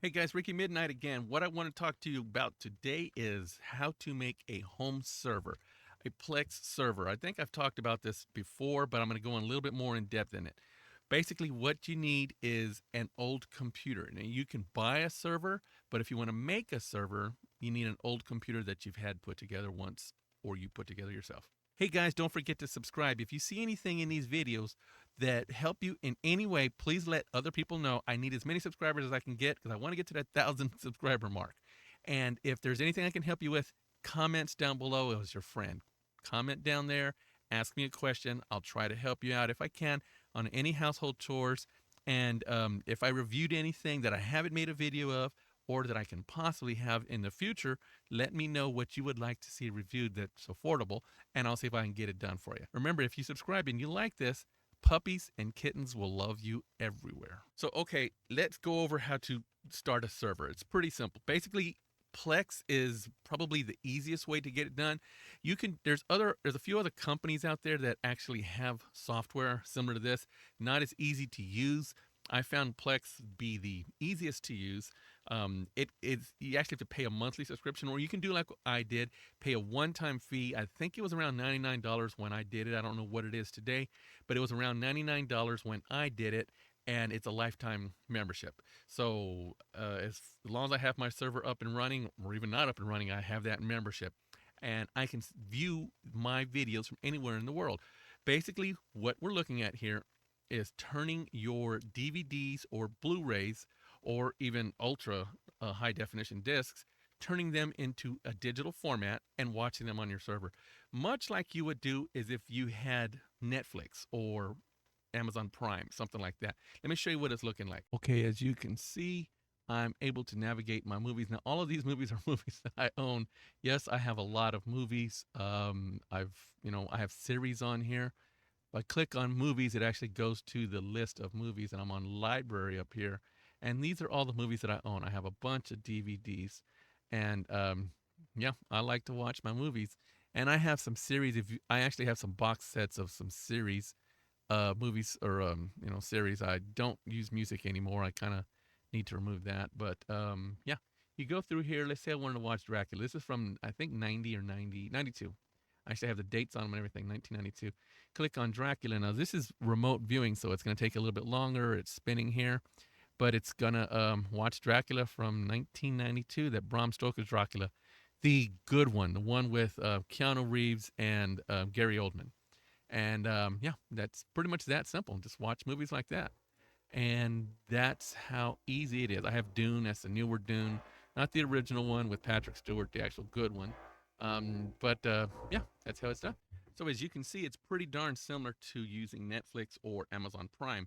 Hey guys, Ricky Midnight again. What I want to talk to you about today is how to make a home server, a Plex server. I think I've talked about this before, but I'm going to go in a little bit more in depth in it. Basically, what you need is an old computer. Now, you can buy a server, but if you want to make a server, you need an old computer that you've had put together once or you put together yourself. Hey guys, don't forget to subscribe. If you see anything in these videos that help you in any way, please let other people know. I need as many subscribers as I can get because I want to get to that 1,000 subscriber mark. And if there's anything I can help you with, comments down below as your friend. Comment down there, ask me a question. I'll try to help you out if I can on any household chores. And if I reviewed anything that I haven't made a video of or that I can possibly have in the future, let me know what you would like to see reviewed that's affordable, and I'll see if I can get it done for you. Remember, if you subscribe and you like this, puppies and kittens will love you everywhere. So, okay, let's go over how to start a server. It's pretty simple. Basically, Plex is probably the easiest way to get it done. There's a few other companies out there that actually have software similar to this, not as easy to use. I found Plex be the easiest to use. It is You actually have to pay a monthly subscription, or you can do like I did, pay a one-time fee. I think it was around $99 when I did it. I don't know what it is today, but it was around $99 when I did it, and it's a lifetime membership. So as long as I have my server up and running, or even not up and running, I have that membership, and I can view my videos from anywhere in the world. Basically, what we're looking at here is turning your DVDs or Blu-rays or even ultra high definition discs, turning them into a digital format and watching them on your server. Much like you would do as if you had Netflix or Amazon Prime, something like that. Let me show you what it's looking like. Okay, as you can see, I'm able to navigate my movies. Now, all of these movies are movies that I own. Yes, I have a lot of movies. I have series on here. If I click on movies, it actually goes to the list of movies, and I'm on library up here. And these are all the movies that I own. I have a bunch of DVDs, and yeah, I like to watch my movies. And I have some series. I actually have some box sets of some series, movies or series. I don't use music anymore. I kind of need to remove that. But yeah, you go through here. Let's say I wanted to watch Dracula. This is from I think 90 or 92. I actually have the dates on them and everything. 1992. Click on Dracula. Now this is remote viewing, so it's going to take a little bit longer. It's spinning here, but it's gonna watch Dracula from 1992. That Bram Stoker's Dracula, the good one, the one with Keanu Reeves and Gary Oldman. And yeah, that's pretty much that simple. Just watch movies like that. And that's how easy it is. I have Dune, that's the newer Dune, not the original one with Patrick Stewart, the actual good one. But yeah, that's how it's done. So as you can see, it's pretty darn similar to using Netflix or Amazon Prime.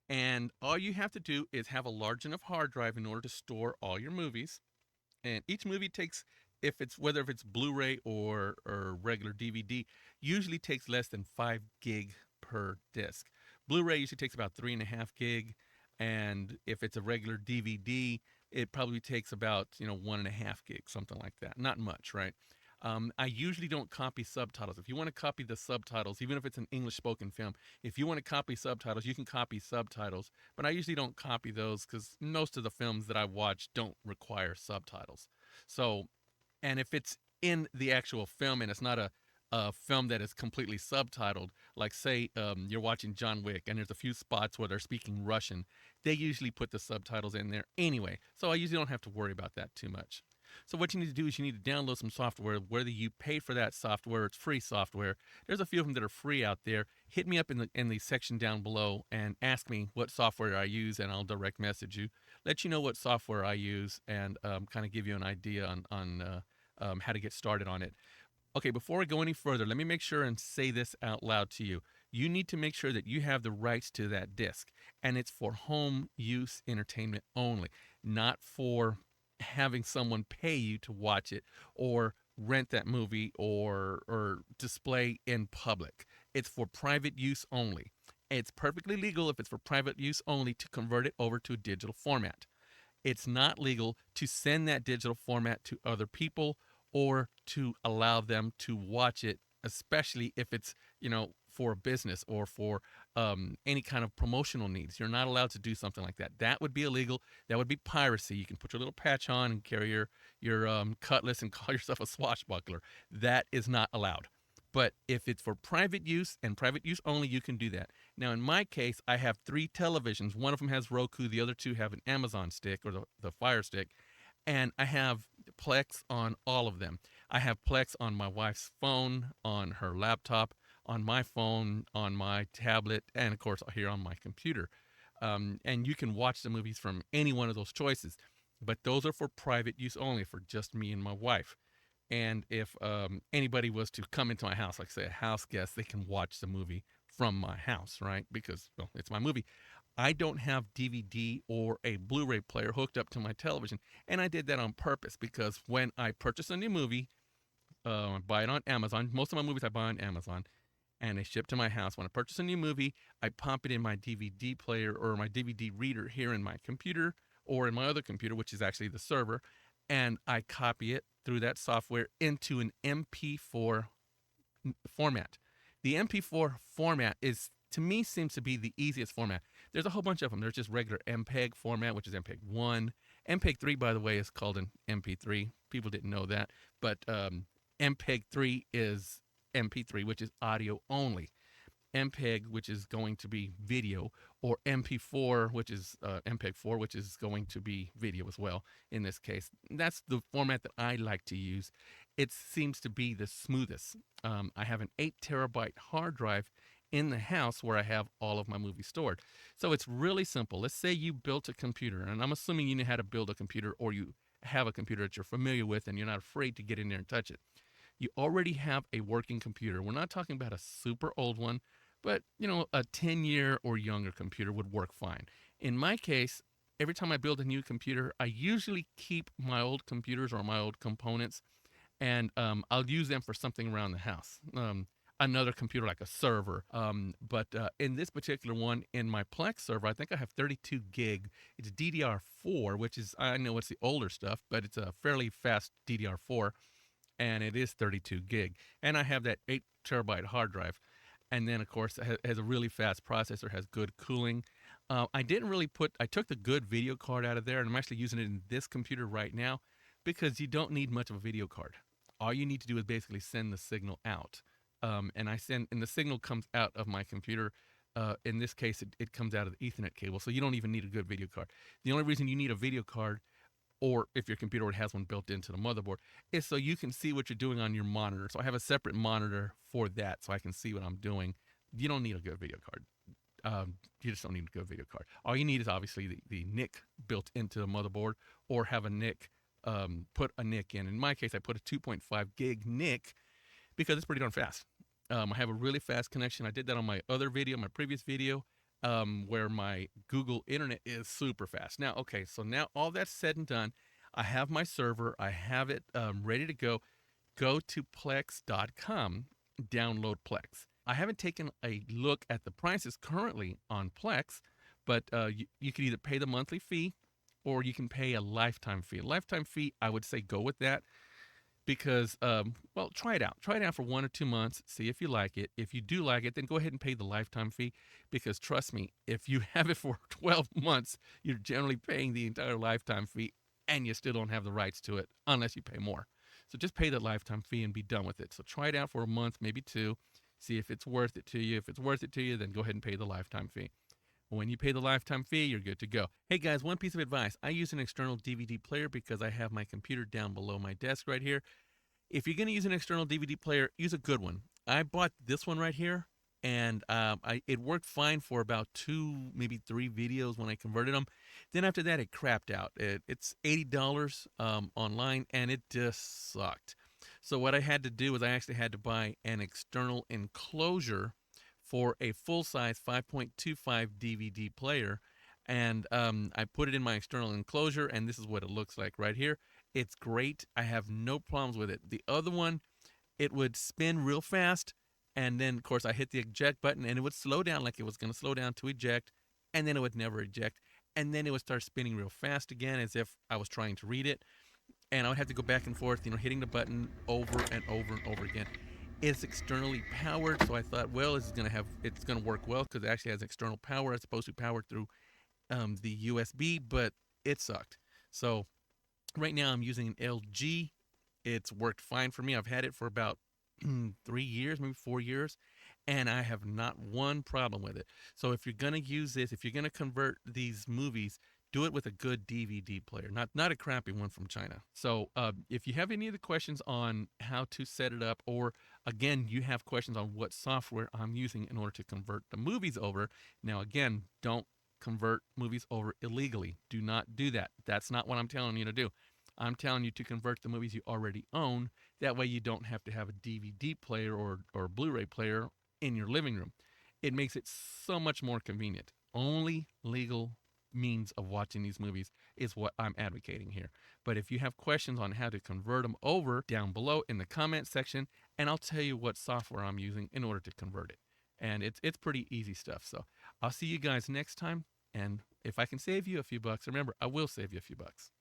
And all you have to do is have a large enough hard drive in order to store all your movies. And each movie takes, if it's Blu-ray or regular DVD, usually takes less than 5 gig per disc. Blu-ray usually takes about 3.5 gig, and if it's a regular DVD, it probably takes about 1.5 gig, something like that. Not much, right? I usually don't copy subtitles. If you want to copy the subtitles, even if it's an English spoken film, if you want to copy subtitles, you can copy subtitles. But I usually don't copy those because most of the films that I watch don't require subtitles. So, and if it's in the actual film and it's not a film that is completely subtitled, like say you're watching John Wick and there's a few spots where they're speaking Russian, they usually put the subtitles in there anyway. So I usually don't have to worry about that too much. So what you need to do is you need to download some software. Whether you pay for that software, it's free software. There's a few of them that are free out there. Hit me up in the section down below and ask me what software I use, and I'll direct message you, let you know what software I use, and kind of give you an idea on how to get started on it. Okay, before I go any further, let me make sure and say this out loud to you. You need to make sure that you have the rights to that disc, and it's for home use entertainment only, not for having someone pay you to watch it or rent that movie or display in public. It's for private use only. It's perfectly legal if it's for private use only to convert it over to a digital format. It's not legal to send that digital format to other people or to allow them to watch it, especially if it's for a business or for any kind of promotional needs. You're not allowed to do something like that. That would be illegal. That would be piracy. You can put your little patch on and carry your cutlass and call yourself a swashbuckler. That is not allowed. But if it's for private use and private use only, you can do that. Now, in my case, I have 3 televisions. One of them has Roku. The other 2 have an Amazon stick or the Fire Stick. And I have Plex on all of them. I have Plex on my wife's phone, on her laptop, on my phone, on my tablet, and of course here on my computer. And you can watch the movies from any one of those choices. But those are for private use only, for just me and my wife. And if anybody was to come into my house, like say a house guest, they can watch the movie from my house, right? Because, well, it's my movie. I don't have DVD or a Blu-ray player hooked up to my television, and I did that on purpose because when I purchase a new movie, I buy it on Amazon. Most of my movies I buy on Amazon, and they ship to my house. When I purchase a new movie, I pop it in my DVD player or my DVD reader here in my computer or in my other computer, which is actually the server, and I copy it through that software into an MP4 format. The MP4 format is, to me, seems to be the easiest format. There's a whole bunch of them. There's just regular MPEG format, which is MPEG 1. MPEG 3, by the way, is called an MP3. People didn't know that. But MPEG 3 is MP3, which is audio only. MPEG, which is going to be video, or MP4, which is MPEG 4, which is going to be video as well in this case. That's the format that I like to use. It seems to be the smoothest. I have an 8 terabyte hard drive in the house where I have all of my movies stored. So it's really simple. Let's say you built a computer, and I'm assuming you know how to build a computer, or you have a computer that you're familiar with and you're not afraid to get in there and touch it. You already have a working computer. We're not talking about a super old one, but a 10-year or younger computer would work fine. In my case, every time I build a new computer, I usually keep my old computers or my old components, and I'll use them for something around the house. Another computer like a server. But in this particular one, in my Plex server, I think I have 32 gig. It's DDR4, which is, I know it's the older stuff, but it's a fairly fast DDR4, and it is 32 gig. And I have that 8 terabyte hard drive. And then, of course, it has a really fast processor, has good cooling. I took the good video card out of there, and I'm actually using it in this computer right now because you don't need much of a video card. All you need to do is basically send the signal out. And the signal comes out of my computer. In this case, it comes out of the Ethernet cable, so you don't even need a good video card. The only reason you need a video card, or if your computer already has one built into the motherboard, is so you can see what you're doing on your monitor. So I have a separate monitor for that, so I can see what I'm doing. You don't need a good video card. You just don't need a good video card. All you need is obviously the NIC built into the motherboard, or have a NIC, put a NIC in. In my case, I put a 2.5 gig NIC because it's pretty darn fast. I have a really fast connection. I did that on my previous video, where my Google internet is super fast. Now, okay, so now all that's said and done, I have my server. I have it ready to go. Go to Plex.com, download Plex. I haven't taken a look at the prices currently on Plex, but you can either pay the monthly fee or you can pay a lifetime fee. A lifetime fee, I would say go with that because, try it out. Try it out for 1 or 2 months. See if you like it. If you do like it, then go ahead and pay the lifetime fee because trust me, if you have it for 12 months, you're generally paying the entire lifetime fee and you still don't have the rights to it unless you pay more. So just pay the lifetime fee and be done with it. So try it out for a month, maybe 2. See if it's worth it to you. If it's worth it to you, then go ahead and pay the lifetime fee. When you pay the lifetime fee, you're good to go. Hey guys, one piece of advice. I use an external DVD player because I have my computer down below my desk right here. If you're going to use an external DVD player, use a good one. I bought this one right here, and it worked fine for about 2, maybe 3 videos when I converted them. Then after that, it crapped out. It's $80 online, and it just sucked. So what I had to do was I actually had to buy an external enclosure for a full-size 5.25 DVD player, and I put it in my external enclosure, and this is what it looks like right here. It's great. I have no problems with it. The other one, it would spin real fast, and then, of course, I hit the eject button, and it would slow down like it was going to slow down to eject, and then it would never eject, and then it would start spinning real fast again as if I was trying to read it. And I would have to go back and forth, hitting the button over and over and over again. It's externally powered, so I thought, well, it's gonna work well because it actually has external power as opposed to powered through the USB, but it sucked. So right now I'm using an LG. It's worked fine for me. I've had it for about 3 years, maybe 4 years, and I have not one problem with it. So if you're gonna use this, if you're gonna convert these movies, do it with a good DVD player, not a crappy one from China. So if you have any of the questions on how to set it up, or again you have questions on what software I'm using in order to convert the movies over, now again, don't convert movies over illegally. Do not do that. That's not what I'm telling you to do. I'm telling you to convert the movies you already own. That way you don't have to have a DVD player or Blu-ray player in your living room. It makes it so much more convenient. Only legal means of watching these movies is what I'm advocating here. But if you have questions on how to convert them over, down below in the comment section, and I'll tell you what software I'm using in order to convert it. And it's pretty easy stuff. So I'll see you guys next time. And if I can save you a few bucks, remember, I will save you a few bucks.